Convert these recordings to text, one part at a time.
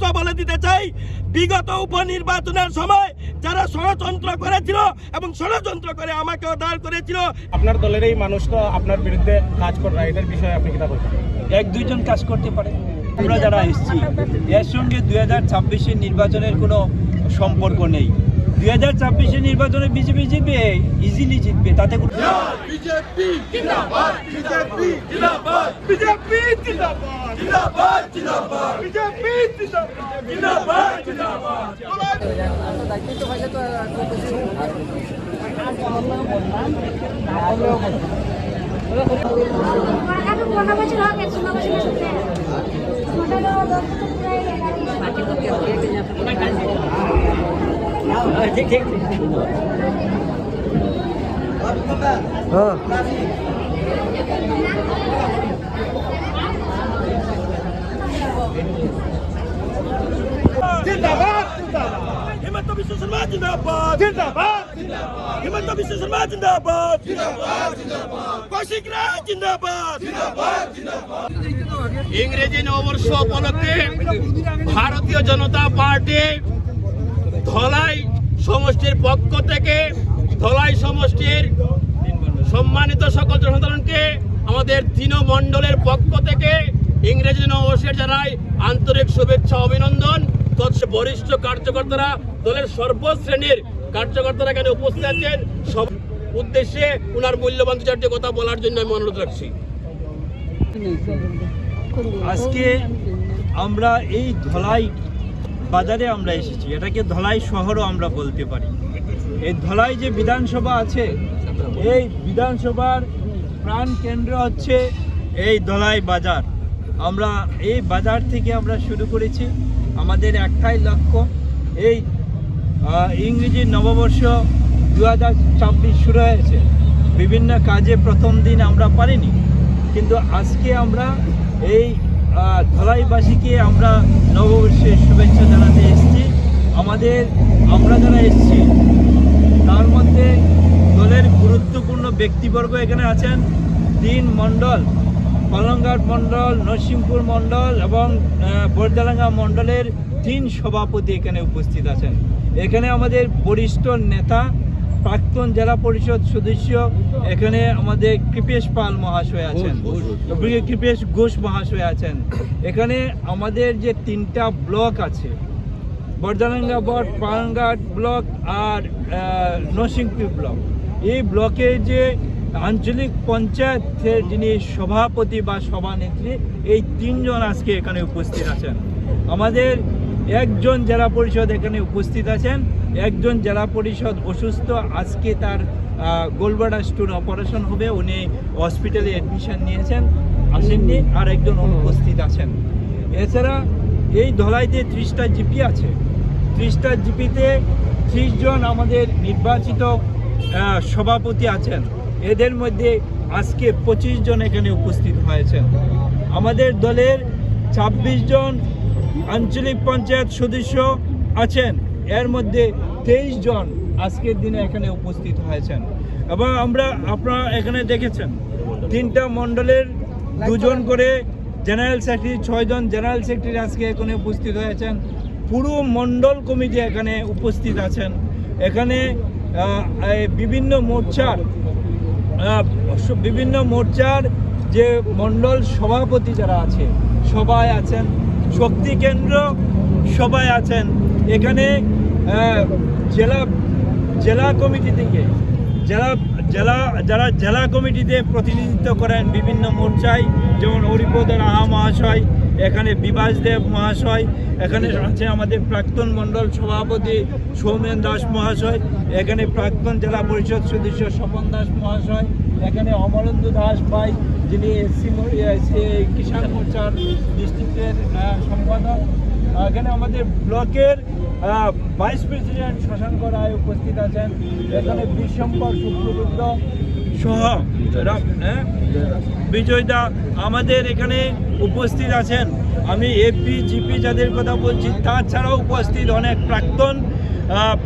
স্পষ্ট বলে দিতে চাই, বিগত উপনির্বাচনের সময় যারা ষড়যন্ত্র করেছিল এবং ষড়যন্ত্র করে আমাকেও দাঁড় করেছিল, আপনার দলের এই মানুষ তো আপনার বিরুদ্ধে কাজ করে না, এটার বিষয়ে আপনি কিনা বলছেন? এক দুইজন কাজ করতে পারে। আমরা যারা এসেছি এর সঙ্গে 2026-এর নির্বাচনের কোনো সম্পর্ক নেই। 2026-এর নির্বাচনে বিজেপি জিতবে, ইজিলি জিতবে, তাতে কোনো বিজেপি জিন্দাবাদ, বিজেপি জিন্দাবাদ, বিজেপি জিন্দাবাদ, জিন্দাবাদ জিন্দাবাদ, বিজেপি জিন্দাবাদ, জিন্দাবাদ জিন্দাবাদ। जिंदाबाद जिंदाबाद, हिम्मत विश्व शर्मा जिंदाबाद, जिंदाबाद जिंदाबाद, हिम्मत विश्व शर्मा जिंदाबाद, जिंदाबाद जिंदाबाद, कौशिक राज जिंदाबाद, जिंदाबाद जिंदाबाद। इंग्रेजी नववर्ष उपलक्षे भारतीय जनता पार्टी ধলাই সমষ্টির পক্ষ থেকে ধলাই সমষ্টির সম্মানিত সকল জনসাধারণকে আমাদের তৃণমণ্ডলের পক্ষ থেকে ইংরেজি নববর্ষের জানাই আন্তরিক শুভেচ্ছা অভিনন্দন। বরিষ্ঠ কার্যকর্তারা, দলের সর্বশ্রেণীর কার্যকর্তারা এখানে উপস্থিত আছেন। সব উদ্দেশ্যে ওনার মূল্যবান দু চারটি কথা বলার জন্য আমি অনুরোধ রাখছি। আজকে আমরা এই ধলাই বাজারে আমরা এসেছি, এটাকে ধলাই শহরও আমরা বলতে পারি। এই ধলাই যে বিধানসভা আছে, এই বিধানসভার প্রাণ কেন্দ্র হচ্ছে এই ধলাই বাজার। আমরা এই বাজার থেকে আমরা শুরু করেছি। আমাদের একটাই লক্ষ্য, এই ইংরেজি নববর্ষ 2026 শুরু হয়েছে। বিভিন্ন কাজে প্রথম দিন আমরা পারিনি, কিন্তু আজকে আমরা এই ধলাইবাসীকে আমরা নববর্ষের শুভেচ্ছা জানাতে এসেছি। আমরা যারা এসেছি তার মধ্যে দলের গুরুত্বপূর্ণ ব্যক্তিবর্গ এখানে আছেন। 3 মণ্ডল, পালংঘাট মণ্ডল, নরসিংপুর মণ্ডল এবং বরদালাঙ্গা মণ্ডলের 3 সভাপতি এখানে উপস্থিত আছেন। এখানে আমাদের বরিষ্ঠ নেতা, প্রাক্তন জেলা পরিষদ সদস্য, এখানে আমাদের কৃপেশ পাল মহাশয় আছেন, কৃপেশ ঘোষ মহাশয় আছেন। এখানে আমাদের যে 3টা ব্লক আছে, বরদালাঙ্গা ব্লক, পালংঘাট ব্লক আর নরসিংপুর ব্লক, এই ব্লকের যে আঞ্চলিক পঞ্চায়েতের যিনি সভাপতি বা সভানেত্রী, এই 3 জন আজকে এখানে উপস্থিত আছেন। আমাদের একজন জেলা পরিষদ এখানে উপস্থিত আছেন। একজন জেলা পরিষদ অসুস্থ, আজকে তার গোলবাডা স্টোন অপারেশন হবে, উনি হসপিটালে অ্যাডমিশন নিয়েছেন, আসেননি। আর একজন অনুপস্থিত আছেন। এছাড়া এই ধলাইতে 30টা জিপি আছে। 30টা জিপিতে 30 জন আমাদের নির্বাচিত সভাপতি আছেন। এদের মধ্যে আজকে 25 জন এখানে উপস্থিত হয়েছেন। আমাদের দলের 26 জন আঞ্চলিক পঞ্চায়েত সদস্য আছেন, এর মধ্যে 23 জন আজকের দিনে এখানে উপস্থিত হয়েছেন। এবং আপনারা এখানে দেখেছেন 3টা মণ্ডলের 2 জন করে জেনারেল সেক্রেটারি, 6 জন জেনারেল সেক্রেটারি আজকে এখানে উপস্থিত হয়েছেন। পুরো মণ্ডল কমিটি এখানে উপস্থিত আছেন। এখানে বিভিন্ন মোর্চার যে মণ্ডল সভাপতি যারা আছে সবাই আছেন, শক্তি কেন্দ্র সবাই আছেন। এখানে জেলা কমিটি থেকে যারা জেলা কমিটিতে প্রতিনিধিত্ব করেন বিভিন্ন মোর্চায়, যেমন হরিপদ রাহা মহাশয়, এখানে বিভাস দেব মহাশয়, এখানে আছে আমাদের প্রাক্তন মণ্ডল সভাপতি সৌমেন দাস মহাশয়, এখানে প্রাক্তন জেলা পরিষদ সদস্য স্বপন দাস মহাশয়, এখানে অমরেন্দু দাস ভাই যিনি কিষাণ মোর্চার ডিস্ট্রিক্টের সম্পাদক, এখানে আমাদের ব্লকের ভাইস প্রেসিডেন্ট শশাঙ্ক রায় উপস্থিত আছেন, এখানে বিশ্বম্বর শুক্লবুদ্ধ সহ বিজয় দা আমাদের এখানে উপস্থিত আছেন। আমি এপি জিপি যাদের কথা বলছি তাছাড়াও উপস্থিত অনেক প্রাক্তন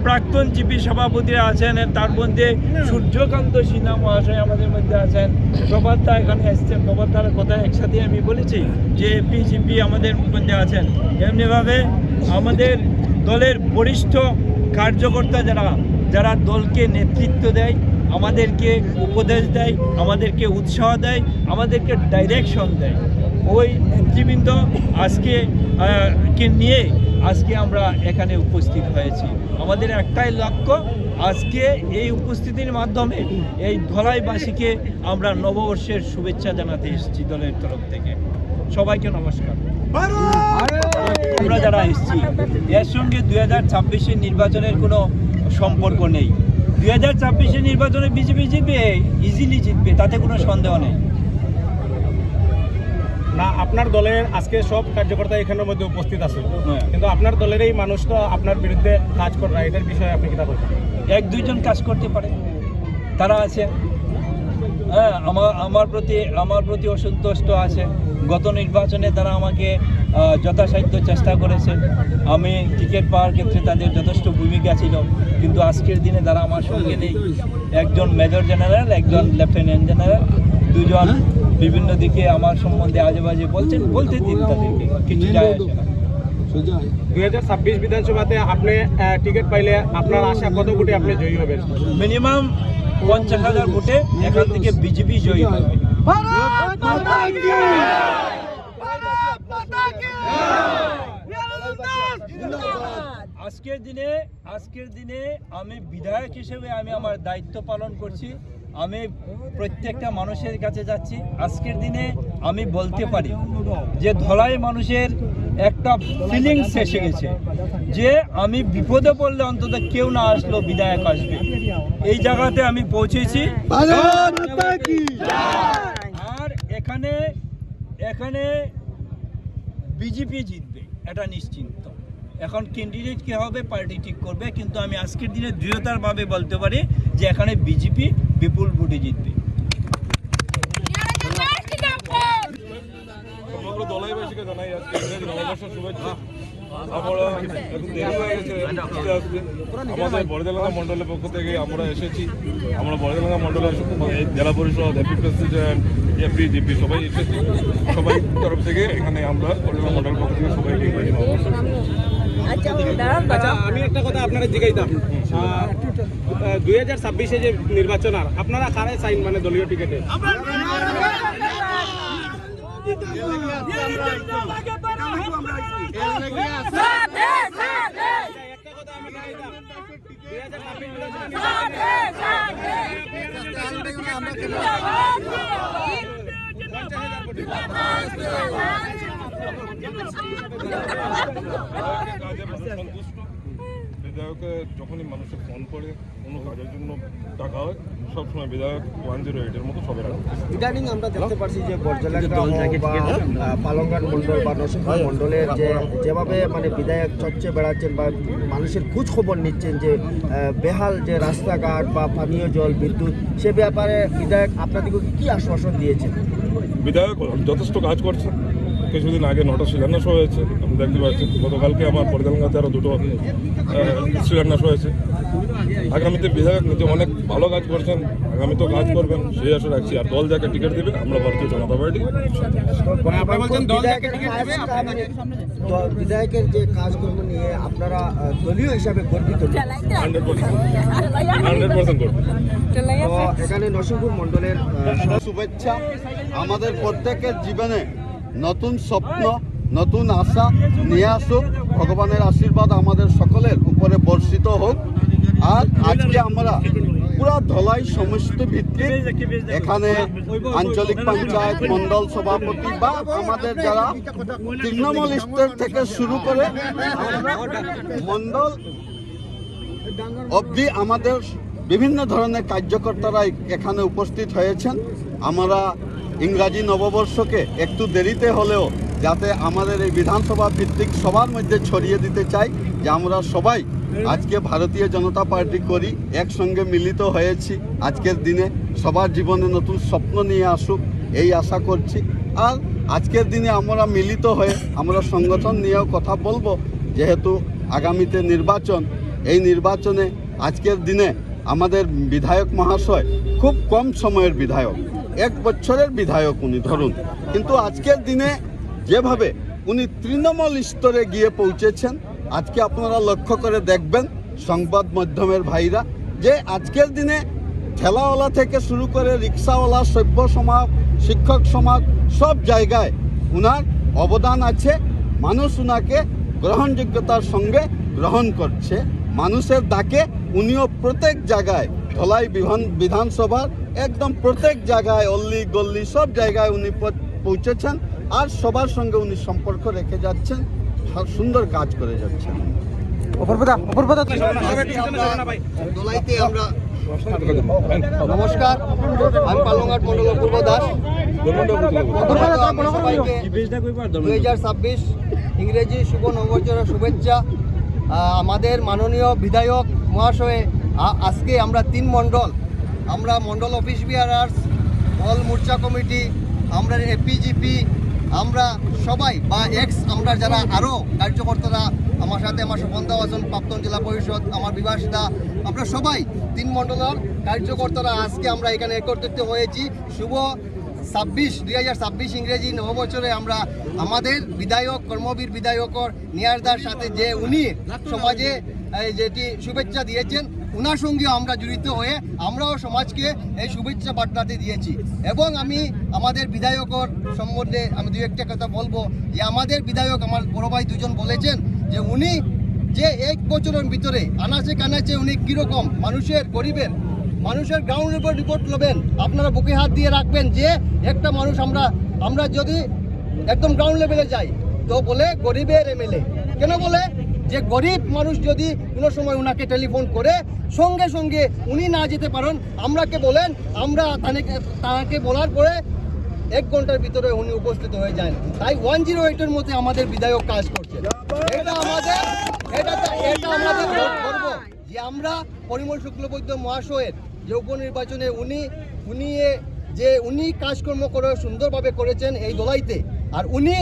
প্রাক্তন জিপি সভাপতিরা আছেন, তার মধ্যে সূর্যকান্ত সিনহা মহাশয় আমাদের মধ্যে আছেন, প্রভাতদা এখানে এসছেন, প্রভাতদার কথা একসাথে আমি বলেছি যে পিজিপি আমাদের মধ্যে আছেন। এমনিভাবে আমাদের দলের বরিষ্ঠ কার্যকর্তা যারা দলকে নেতৃত্ব দেয়, আমাদেরকে উপদেশ দেয়, আমাদেরকে উৎসাহ দেয়, আমাদেরকে ডাইরেকশন দেয়, ওই নেতৃবৃন্দ কে নিয়ে আজকে আমরা এখানে উপস্থিত হয়েছি। আমাদের একটাই লক্ষ্য, আজকে এই উপস্থিতির মাধ্যমে এই ধলাইবাসীকে আমরা নববর্ষের শুভেচ্ছা জানাতে এসেছি দলের তরফ থেকে। সবাইকে নমস্কার। আমরা যারা এসেছি এর সঙ্গে 2026-এর নির্বাচনের কোনো সম্পর্ক নেই। 2026-এর নির্বাচনে বিজেপি জিতবে, ইজিলি জিতবে, তাতে কোনো সন্দেহ নেই। না, আপনার দলের আজকে সব কার্যকর্তা এখানের মধ্যে উপস্থিত আছে, হ্যাঁ। কিন্তু আপনার দলের এই মানুষ তো আপনার বিরুদ্ধে কাজ করে না, এটার বিষয়ে আপনি কিতা বলছেন? 1-2 কাজ করতে পারে, তারা আছে। হ্যাঁ, আমার প্রতি অসন্তুষ্ট আছে। গত নির্বাচনে তারা আমাকে যথাসাধ্য চেষ্টা করেছে, আমি টিকিট পাওয়ার ক্ষেত্রে তাদের যথেষ্ট ভূমিকা ছিল, কিন্তু আজকের দিনে তারা আমার সঙ্গে নেই। একজন মেজর জেনারেল, একজন লেফটেন্যান্ট জেনারেল, দুজন বিভিন্ন দিকে আমার সম্বন্ধে আজে বাজে বলতে দিন, তাদেরকে কিছু যায় আসে না। 2026 বিধানসভাতে আপনি টিকিট পাইলে আপনার আশা কত কোটি আপনি জয়ী হবেন? মিনিমাম 50,000 ভোটে এখান থেকে বিজেপি জয়ী হবে। আজকের দিনে আমি বিধায়ক হিসেবে আমি আমার দায়িত্ব পালন করছি। আমি প্রত্যেকটা মানুষের কাছে যাচ্ছি। আজকের দিনে আমি বলতে পারি যে ধলাই মানুষের একটা ফিলিংস এসে গেছে যে আমি বিপদে পড়লে অন্তত কেউ না আসলো বিধায়ক আসবে, এই জায়গাতে আমি পৌঁছেছি। আর এখানে বিজেপি জিতবে, এটা নিশ্চিন্ত। এখন ক্যান্ডিডেট কে হবে পার্টি ঠিক করবে, কিন্তু আমি আজকের দিনে দৃঢ়তারভাবে বলতে পারি যে এখানে বিজেপি বিপুল ভোটে জিতবে। সমগ্র দলাইবাসীকে জানাই আজকে ইংরেজি নববর্ষের শুভেচ্ছা। আমরা এখন দেরি হয়ে গেছে, আমাদের বড়দেলাঙ্গা মণ্ডলের পক্ষ থেকে আমরা এসেছি। আমরা বড়দেলাঙ্গা মণ্ডলের জেলা পরিষদ, এমপি প্রেসিডেন্ট, এমপি জিপি সবাই এসেছি। সবাই তরফ থেকে এখানে আমরা বড়দেলাঙ্গা মণ্ডলের পক্ষ থেকে সবাইকে ইংরেজি নববর্ষের আচ্ছা, আমি একটা কথা আপনারা জিজ্ঞাইতাম, 2026-এ যে নির্বাচন, আর আপনারা কারে চাইন মানে দলীয় টিকিটে? সন্তুষ্ট বিধায়কে যখনই মানুষের ফোন করে কোনো কাজের জন্য টাকা হয়, সবসময় বিধায়ক 108-এর মতো সবাই রাখে। ইদানিং আমরা দেখতে পাচ্ছি যে বরজলাঙ্গা পালংঘাট মন্ডল বা নরসিংহ মন্ডলের যেভাবে মানে বিধায়ক চর্চে বেড়াচ্ছেন বা মানুষের খোঁজ খবর নিচ্ছেন যে বেহাল যে রাস্তাঘাট বা পানীয় জল, বিদ্যুৎ, সে ব্যাপারে বিধায়ক আপনাদেরকে কি আশ্বাসন দিয়েছেন? বিধায়ক যথেষ্ট কাজ করছে। কিছুদিন আগে 9টা শিলান্যাস হয়েছে, আমি দেখতে পাচ্ছি। গতকালকে আমার বড়দেলাঙ্গাতে আরও 2টো শিলান্যাস হয়েছে। আগামীতে বিধায়ক নিজে অনেক ভালো কাজ করছেন, আগামীতেও কাজ করবেন সেই আশা রাখছি। আর দল যাকে টিকিট দেবে আমরা ভারতীয় জনতা পার্টি। বিধায়কের যে কাজকর্ম নিয়ে আপনারা দলীয় হিসাবে গর্বিত? 100% করবে। এখানে নরসিংপুর মন্ডলের শুভেচ্ছা। আমাদের প্রত্যেকের জীবনে নতুন স্বপ্ন, নতুন আশা নিয়ে আসুক। ভগবানের আশীর্বাদ আমাদের সকলের উপরে বর্ষিত হোক। আর আজকে আমরা পুরা ধলাই সমষ্টি ভিত্তিক এখানে আঞ্চলিক পঞ্চায়েত, মন্ডল সভাপতি বা আমাদের যারা তৃণমূল স্তর থেকে শুরু করে মন্ডল অবধি আমাদের বিভিন্ন ধরনের কার্যকর্তারা এখানে উপস্থিত হয়েছেন। আমরা ইংরাজি নববর্ষকে একটু দেরিতে হলেও যাতে আমাদের এই বিধানসভা ভিত্তিক সবার মধ্যে ছড়িয়ে দিতে চাই যে আমরা সবাই আজকে ভারতীয় জনতা পার্টি করি, একসঙ্গে মিলিত হয়েছি। আজকের দিনে সবার জীবনে নতুন স্বপ্ন নিয়ে আসুক এই আশা করছি। আর আজকের দিনে আমরা মিলিত হয়ে আমরা সংগঠন নিয়েও কথা বলবো, যেহেতু আগামীতে নির্বাচন। এই নির্বাচনে আজকের দিনে আমাদের বিধায়ক মহাশয় খুব কম সময়ের বিধায়ক, 1 বছরের বিধায়ক উনি ধরুন, কিন্তু আজকের দিনে যেভাবে উনি তৃণমূল স্তরে গিয়ে পৌঁছেছেন, আজকে আপনারা লক্ষ্য করে দেখবেন সংবাদ মাধ্যমের ভাইরা যে আজকের দিনে ঠেলাওয়ালা থেকে শুরু করে রিক্সাওয়ালা, সভ্য সমাজ, শিক্ষক সমাজ, সব জায়গায় উনার অবদান আছে। মানুষ উনাকে গ্রহণযোগ্যতার সঙ্গে গ্রহণ করছে। মানুষের ডাকে উনিও প্রত্যেক জায়গায়, ধলাই বিধানসভার একদম প্রত্যেক জায়গায়, অল্লি গল্লি সব জায়গায় উনি পৌঁছেছেন, আর সবার সঙ্গে উনি সম্পর্ক রেখে যাচ্ছেন, সুন্দর কাজ করে যাচ্ছেন। নমস্কার, আমি পালংঘাট মন্ডল অপূর্ব দাস। 2026 ইংরেজি শুভ নববর্ষের শুভেচ্ছা। আমাদের মাননীয় বিধায়ক মহাশয়ে আজকে আমরা 3 মণ্ডল, আমরা মণ্ডল অফিস বিয়ারার্স, অল মোর্চা কমিটি, আমরা এপিজিপি, আমরা সবাই বা আমরা যারা আরও কার্যকর্তারা আমার সাথে, আমার স্বপনদা আছেন, প্রাক্তন জেলা পরিষদ, আমার বিভাসদা, আমরা সবাই 3 মণ্ডলের কার্যকর্তারা আজকে আমরা এখানে একত্রিত হয়েছি। শুভ 2026 ইংরেজি নববছরে আমরা আমাদের বিধায়ক, কর্মবীর বিধায়কর নিয়ারদার সাথে যে উনি সমাজে যেটি শুভেচ্ছা দিয়েছেন, ওনার সঙ্গে আমরা জড়িত হয়ে আমরাও সমাজকে এই শুভেচ্ছা বার্তাতে দিয়েছি। এবং আমি আমাদের বিধায়কর সম্বন্ধে আমি 2-1টা কথা বলবো যে আমাদের বিধায়ক, আমার বড় ভাই 2জন বলেছেন যে উনি যে 1 বছরের ভিতরে আনাচে কানাচে উনি কীরকম মানুষের, গরিবের মানুষের গ্রাউন্ড রিপোর্ট নেবেন, আপনারা বুকে হাত দিয়ে রাখবেন যে একটা মানুষ আমরা যদি একদম গ্রাউন্ড লেভেলে যাই তো বলে গরিবের এমএলএ। কেন বলে যে গরিব মানুষ যদি কোনো সময় ওনাকে টেলিফোন করে সঙ্গে সঙ্গে উনি না যেতে পারেন, আমরাকে বলেন, আমরা তাকে বলার পরে 1 ঘন্টার ভিতরে উনি উপস্থিত হয়ে যান। তাই 108-এর মধ্যে আমাদের বিধায়ক কাজ করছে। এটা আমাদের গর্ব যে আমরা পরিমল শুক্লবৈদ্য মহাশয়ের যে উপনির্বাচনে উনি কাজকর্ম করে সুন্দরভাবে করেছেন এই দলাইতে, আর উনি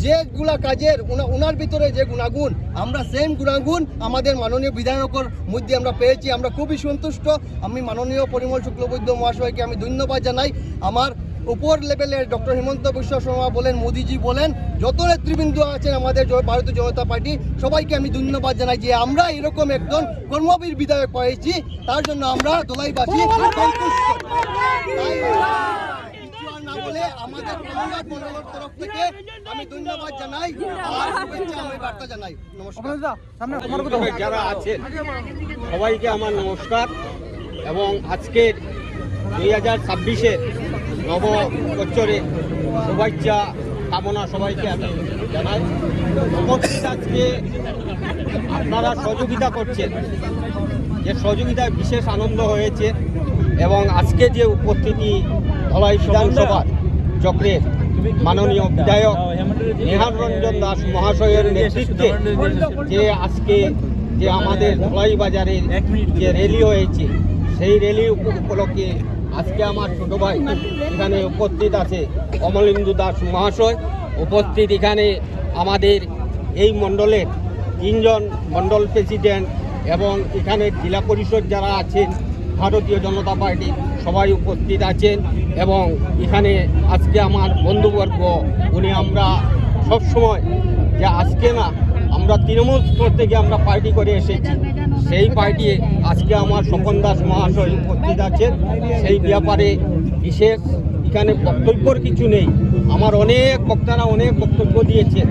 যেগুলা কাজের ওনার ভিতরে যে গুণাগুণ, আমরা সেম গুণাগুণ আমাদের মাননীয় বিধায়কের মধ্যে আমরা পেয়েছি। আমরা খুবই সন্তুষ্ট। আমি মাননীয় পরিমল শুক্লবৈদ্য মহাশয়কে আমি ধন্যবাদ জানাই। আমার উপর লেভেলের ডক্টর হিমন্ত বিশ্ব শর্মা বলেন, মোদিজি বলেন, যত নেতৃবৃন্দ আছেন আমাদের ভারতীয় জনতা পার্টি, সবাইকে আমি ধন্যবাদ জানাই যে আমরা এরকম একজন কর্মবীর বিধায়ক পেয়েছি। তার জন্য আমরা দলাইবাসী সন্তুষ্ট। না বলে আমাদের পালংঘাট মন্ডলের তরফ থেকে আমি ধন্যবাদ জানাই আর শুভেচ্ছা আমি বার্তা জানাই। নমস্কার। যারা আছেন সবাইকে আমার নমস্কার, এবং আজকের 2026-এর নববৎসরে শুভেচ্ছা কামনা সবাইকে আমি জানাই। উপস্থিত আজকে আপনারা সহযোগিতা করছেন, যে সহযোগিতায় বিশেষ আনন্দ হয়েছে। এবং আজকে যে উপস্থিতি ধলাই বিধানসভার চক্রের মাননীয় বিধায়ক নিহার রঞ্জন দাস মহাশয়ের নেতৃত্বে যে আজকে যে আমাদের ধলাই বাজারের যে র্যালি হয়েছে, সেই র্যালি উপলক্ষে আজকে আমার ছোটো ভাই এখানে উপস্থিত আছে, অমলেন্দু দাস মহাশয় উপস্থিত। এখানে আমাদের এই মণ্ডলের 3 জন মণ্ডল প্রেসিডেন্ট এবং এখানে জেলা পরিষদ যারা আছেন ভারতীয় জনতা পার্টি সবাই উপস্থিত আছেন। এবং এখানে আজকে আমার বন্ধুবর্গ, উনি আমরা সবসময় যে আজকে না, আমরা তৃণমূল স্তর থেকে আমরা পার্টি করে এসেছি, সেই পার্টি আজকে আমার স্বপন দাস মহাশয় উপস্থিত আছেন। সেই ব্যাপারে বিশেষ এখানে বক্তব্যর কিছু নেই। আমার অনেক বক্তারা অনেক বক্তব্য দিয়েছেন,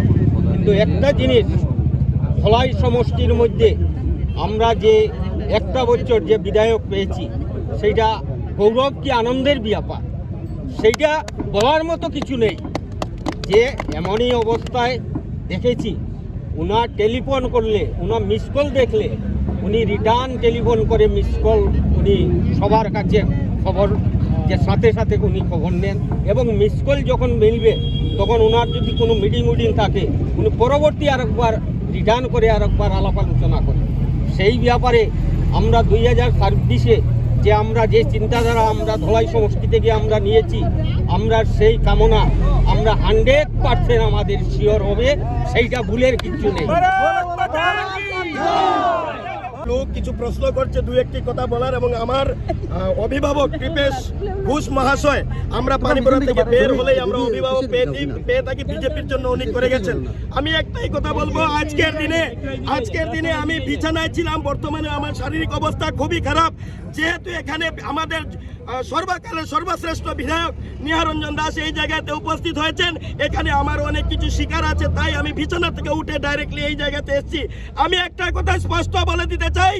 কিন্তু একটা জিনিস, ধলাই সমষ্টির মধ্যে আমরা যে 1টা বছর যে বিধায়ক পেয়েছি, সেইটা গৌরব কি আনন্দের ব্যাপার, সেইটা বলার মতো কিছু নেই। যে এমনই অবস্থায় দেখেছি, উনার টেলিফোন করলে, উনার মিস কল দেখলে উনি রিটার্ন টেলিফোন করে মিস কল উনি সবার কাছে খবর, যে সাথে সাথে উনি খবর নেন। এবং মিস কল যখন মিলবে তখন ওনার যদি কোনো মিটিং থাকে, উনি পরবর্তী আরেকবার রিটার্ন করে আরেকবার আলাপ আলোচনা করেন। সেই ব্যাপারে আমরা 2026-এ যে আমরা যে চিন্তাধারা আমরা ধলাই সমষ্টি থেকে আমরা নিয়েছি, আমরা সেই কামনা আমরা 100% আমাদের শিওর হবে, সেইটা ভুলের কিচ্ছু নেই। লোক কিছু প্রশ্ন করছে, দু একটি কথা বলার, এবং আমার অভিভাবক কৃপেশ ঘোষ মহাশয়, আমরা পানিপড়া থেকে বের হলেই আমরা অভিভাবক পেয়ে থাকি, বিজেপির জন্য উনি করে গেছেন। আমি একটাই কথা বলবো, আজকের দিনে আমি বিছানায় ছিলাম, বর্তমানে আমার শারীরিক অবস্থা খুবই খারাপ, যেহেতু এখানে আমাদের সর্বকালের সর্বশ্রেষ্ঠ বিধায়ক নিহারঞ্জন দাস এই জায়গাতে উপস্থিত হয়েছেন। এখানে আমার অনেক কিছু শিকার আছে, তাই আমি বিছানা থেকে উঠে ডাইরেক্টলি এই জায়গাতে এসেছি। আমি একটা কথা স্পষ্ট বলে দিতে চাই,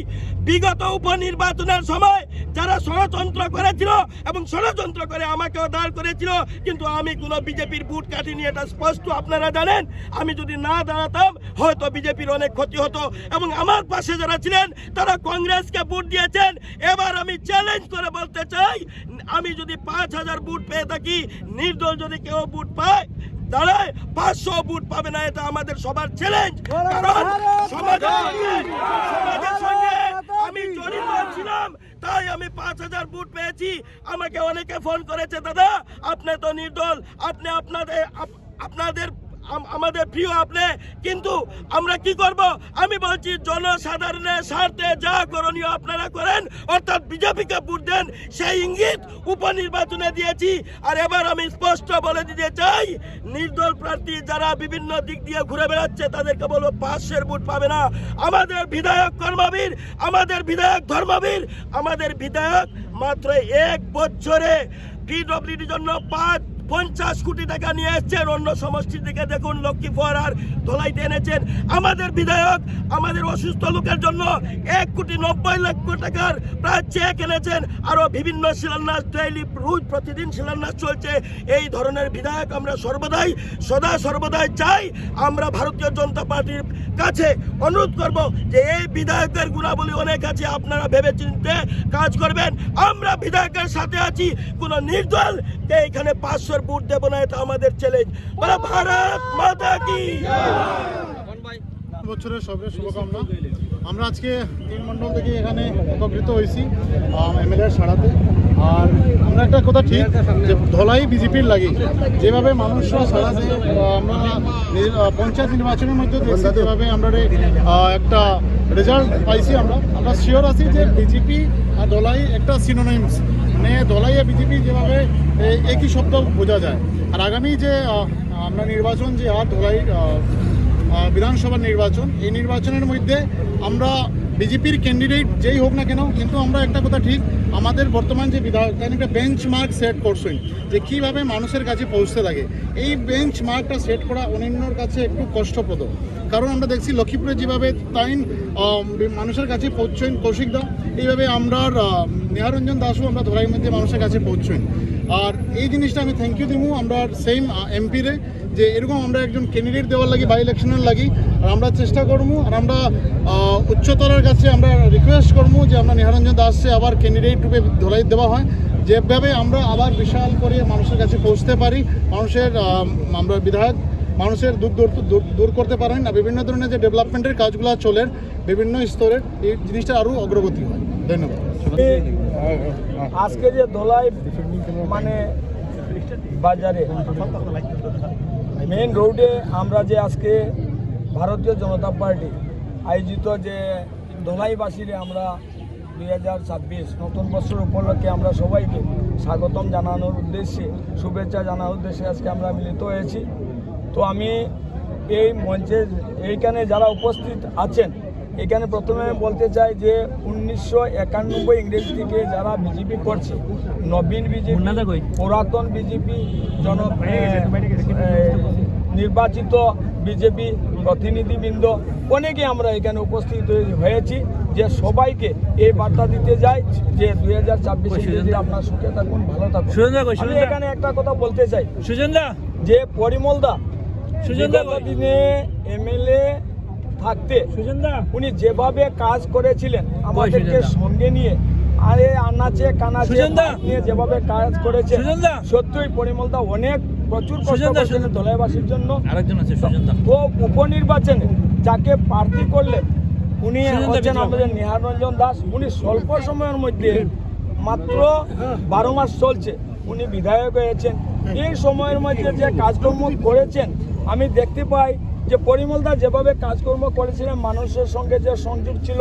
বিগত উপনির্বাচনের সময় যারা ষড়যন্ত্র করেছিল এবং ষড়যন্ত্র করে আমাকেও দাঁড় করেছিল, কিন্তু আমি কোনো বিজেপির বুট কাটিনি, এটা স্পষ্ট আপনারা জানেন। আমি যদি না দাঁড়াতাম হয়তো বিজেপির অনেক ক্ষতি হতো, এবং আমার পাশে যারা ছিলেন তারা কংগ্রেসকে বুট দিয়েছেন। এবার আমি চ্যালেঞ্জ করে বলতে চাই, আমি যদি 5000 বুট পেয়ে থাকি, নির্দল যদি কেউ বুট পায় দাঁড়ায় 500 বুট পাবে না, এটা আমাদের সবার চ্যালেঞ্জ। কারণ সমাজের সঙ্গে আমি জড়িত ছিলাম, তাই আমি 5000 বুট পেয়েছি। আমাকে অনেকে ফোন করেছে, দাদা আপনি তো নির্দল, আপনি আপনাদের আমাদের প্রিয় আপনি, কিন্তু আমরা কি করব? আমি বলছি জনসাধারণের স্বার্থে যা করণীয় আপনারা করেন, অর্থাৎ বিজেপিকে ভোট দেন, সেই ইঙ্গিত উপনির্বাচনে দিয়েছি। আর এবার আমি স্পষ্ট বলে দিতে চাই, নির্দল প্রার্থী যারা বিভিন্ন দিক দিয়ে ঘুরে বেড়াচ্ছে তাদেরকে বলবো 500 ভোট পাবে না। আমাদের বিধায়ক কর্মবীর, আমাদের বিধায়ক ধর্মবীর, আমাদের বিধায়ক মাত্র 1 বছরে পিডব্লিউডির জন্য 50 কোটি টাকা নিয়ে এসছেন। অন্য সমষ্টির দিকে দেখুন, লক্ষ্মীপুর আর ধলাইতে এনেছেন। আমাদের বিধায়ক আমাদের অসুস্থ লোকের জন্য 1,90,00,000 টাকার প্রায় চেক এনেছেন। আরো বিভিন্ন শিলান্যাস, ডেইলি রোজ প্রতিদিন শিলান্যাস চলছে। এই ধরনের বিধায়ক আমরা সর্বদাই চাই। আমরা ভারতীয় জনতা পার্টির কাছে অনুরোধ করব যে এই বিধায়কের গুণাবলী অনেক আছে, আপনারা ভেবে চিন্তে কাজ করবেন। আমরা বিধায়কের সাথে আছি, কোন নির্দলকে এখানে 500 ভোট দেব না, এটা আমাদের চ্যালেঞ্জ। ভারত মাতা কি বছরের সবের শুভকামনা। আমরা আজকে 3 মণ্ডল থেকে এখানে একত্রিত হয়েছি এমএলএর সাড়াতে। আর আমরা একটা কথা ঠিক যে ধলাই বিজেপির লাগে, যেভাবে মানুষরা সাড়াতে আমরা পঞ্চায়েত নির্বাচনের মধ্যে দেখছি, যেভাবে আমরা একটা রেজাল্ট পাইছি, আমরা শিওর আছি যে বিজেপি আর ধলাই একটা সিনোনিমস, মানে ধলাই আর বিজেপি যেভাবে একই শব্দ বোঝা যায়। আর আগামী যে আমরা নির্বাচন যে আর ধলাই বিধানসভার নির্বাচন, এই নির্বাচনের মধ্যে আমরা বিজেপির ক্যান্ডিডেট যেই হোক না কেন, কিন্তু আমরা একটা কথা ঠিক, আমাদের বর্তমান যে বিধায়ক তাই একটা বেঞ্চমার্ক সেট করছেন যে কীভাবে মানুষের কাছে পৌঁছতে লাগে। এই বেঞ্চমার্কটা সেট করা অন্যান্যর কাছে একটু কষ্টপ্রদ, কারণ আমরা দেখছি লক্ষ্মীপুরে যেভাবে তাই মানুষের কাছে পৌঁছছেন কৌশিক দা, এইভাবে আমরা নিহারঞ্জন দাসও আমরা ধরাই মধ্যে মানুষের কাছে পৌঁছছেন। আর এই জিনিসটা আমি থ্যাংক ইউ দিব আমরা সেম এমপিরে, যে এরকম আমরা একজন ক্যান্ডিডেট দেওয়ার লাগি, বাই ইলেকশনের লাগি। আর আমরা চেষ্টা করবো, আর আমরা উচ্চতরের কাছে আমরা রিকোয়েস্ট করবো যে আমরা নিহারঞ্জন দাসকে আবার ক্যান্ডিডেট রূপে ধরাই দেওয়া হয়, যেভাবে আমরা আবার বিশাল করে মানুষের কাছে পৌঁছতে পারি, মানুষের আমরা বিধায়ক মানুষের দূর করতে পারেন। আর বিভিন্ন ধরনের যে ডেভেলপমেন্টের কাজগুলো চলে বিভিন্ন স্তরের, এই জিনিসটা আরও অগ্রগতি হয়। ধন্যবাদ। আজকে যে ধলাই মানে বাজারে মেন রোডে আমরা যে আজকে ভারতীয় জনতা পার্টি আয়োজিত যে ধলাইবাসীরে আমরা 2026 নতুন বছর উপলক্ষে আমরা সবাইকে স্বাগতম জানানোর উদ্দেশ্যে, শুভেচ্ছা জানানোর উদ্দেশ্যে আজকে আমরা মিলিত হয়েছি। তো আমি এই মঞ্চে এইখানে যারা উপস্থিত আছেন, এখানে প্রথমে বলতে চাই যে 1991 ইংরেজি থেকে যারা বিজেপি করছে, নবীন বিজেপি, পুরাতন বিজেপি, নির্বাচিত বিজেপি প্রতিনিধিবৃন্দ অনেকে আমরা এখানে উপস্থিত হয়েছি, যে সবাইকে এই বার্তা দিতে যাই যে 2024 আপনার সুখে থাকুন, ভালো থাকুন। আমি এখানে একটা কথা বলতে চাই, যে পরিমলদা দিনে এমএলএ থাকতে উনি যেভাবে কাজ করেছিলেন আমাদেরকে সঙ্গে নিয়ে, আরে আনাচে কানাচে নিয়ে যেভাবে কাজ করেছে, সত্যই পরিমলদা অনেক প্রচুর কষ্ট করেছেন ধলাইবাসীর জন্য। তো উপনির্বাচনে যাকে প্রার্থী করলে উনি হচ্ছেন আমাদের নিহারঞ্জন দাস। উনি স্বল্প সময়ের মধ্যে, মাত্র 12 মাস চলছে উনি বিধায়ক হয়েছেন। এই সময়ের মধ্যে যে কাজকর্ম করেছেন আমি দেখতে পাই যে পরিমলদা যেভাবে কাজকর্ম করেছিলেন, মানুষের সঙ্গে যে সংযোগ ছিল,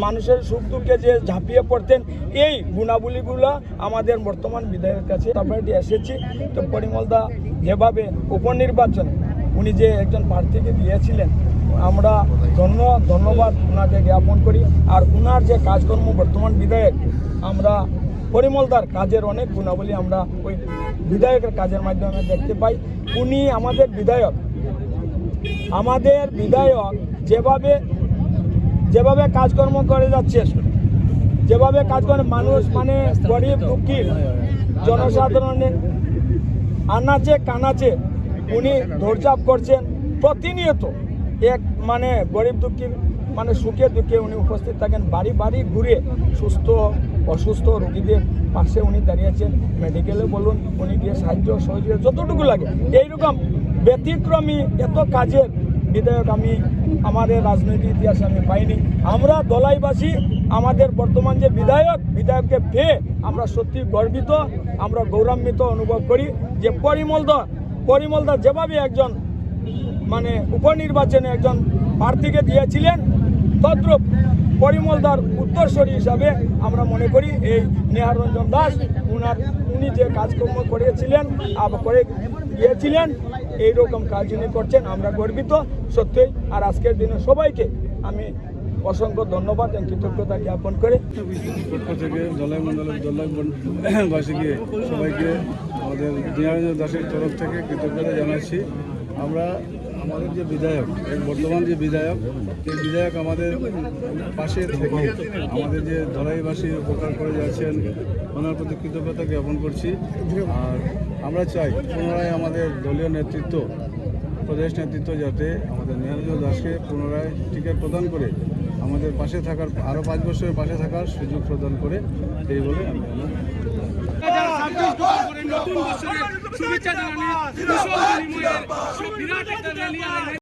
মানুষের সুখ দুঃখে যে ঝাঁপিয়ে পড়তেন, এই গুণাবলীগুলো আমাদের বর্তমান বিধায়কের কাছে আমরা এসেছি। তো পরিমলদা যেভাবে উপনির্বাচনে উনি যে একজন প্রার্থীকে দিয়েছিলেন, আমরা ধন্যবাদ ওনাকে জ্ঞাপন করি। আর ওনার যে কাজকর্ম বর্তমান বিধায়ক, আমরা পরিমলদার কাজের অনেক গুণাবলী আমরা ওই বিধায়কের কাজের মাধ্যমে দেখতে পাই। উনি আমাদের বিধায়ক যেভাবে কাজকর্ম করে যাচ্ছে, যেভাবে কাজ করে মানুষ মানে গরিব দুঃখী জনসাধারণের আনাচে কানাচে উনি দৌড়ঝাঁপ করছেন প্রতিনিয়ত। এক মানে গরিব দুঃখী মানে সুখে দুঃখে উনি উপস্থিত থাকেন, বাড়ি বাড়ি ঘুরে অসুস্থ রোগীদের পাশে উনি দাঁড়িয়েছেন। মেডিকেলে বলুন, উনি গিয়ে সাহায্য সহযোগিতা যতটুকু লাগে, এইরকম ব্যতিক্রমী এত কাজের বিধায়ক আমি আমাদের রাজনৈতিক ইতিহাসে আমি পাইনি। আমরা ধলাইবাসী আমাদের বর্তমান যে বিধায়ককে পেয়ে আমরা সত্যি গর্বিত, আমরা গৌরবান্বিত অনুভব করি যে পরিমলদা যেভাবে একজন মানে উপনির্বাচনে একজন প্রার্থীকে দিয়েছিলেন, তদ্রূপ পরিমলদার উত্তরসূরি হিসাবে আমরা মনে করি এই নেহার রঞ্জন দাস উনি যে কাজকর্ম করেছিলেন করে গিয়েছিলেন, এইরকম কাজ উনি করছেন। আমরা গর্বিত সত্যিই। আর আজকের দিনে সবাইকে আমি অসংখ্য ধন্যবাদ এবং কৃতজ্ঞতা জ্ঞাপন করে পক্ষ থেকে ধলাইবাসীকে সবাইকে আমাদের নেহারঞ্জন দাসের তরফ থেকে কৃতজ্ঞতা জানাচ্ছি। আমাদের যে বিধায়ক, বর্তমান যে বিধায়ক, এই বিধায়ক আমাদের পাশে থেকে আমাদের যে ধলাইবাসী উপকার করে যাচ্ছেন, ওনার প্রতি কৃতজ্ঞতা জ্ঞাপন করছি। আর আমরা চাই পুনরায় আমাদের দলীয় নেতৃত্ব, প্রদেশ নেতৃত্ব যাতে আমাদের নেহারঞ্জন দাসকে পুনরায় টিকিট প্রদান করে আমাদের পাশে থাকার আরও 5 বছরের পাশে থাকার সুযোগ প্রদান করে, এই বলে আমি নতুন বছরের শুভেচ্ছা জানাই।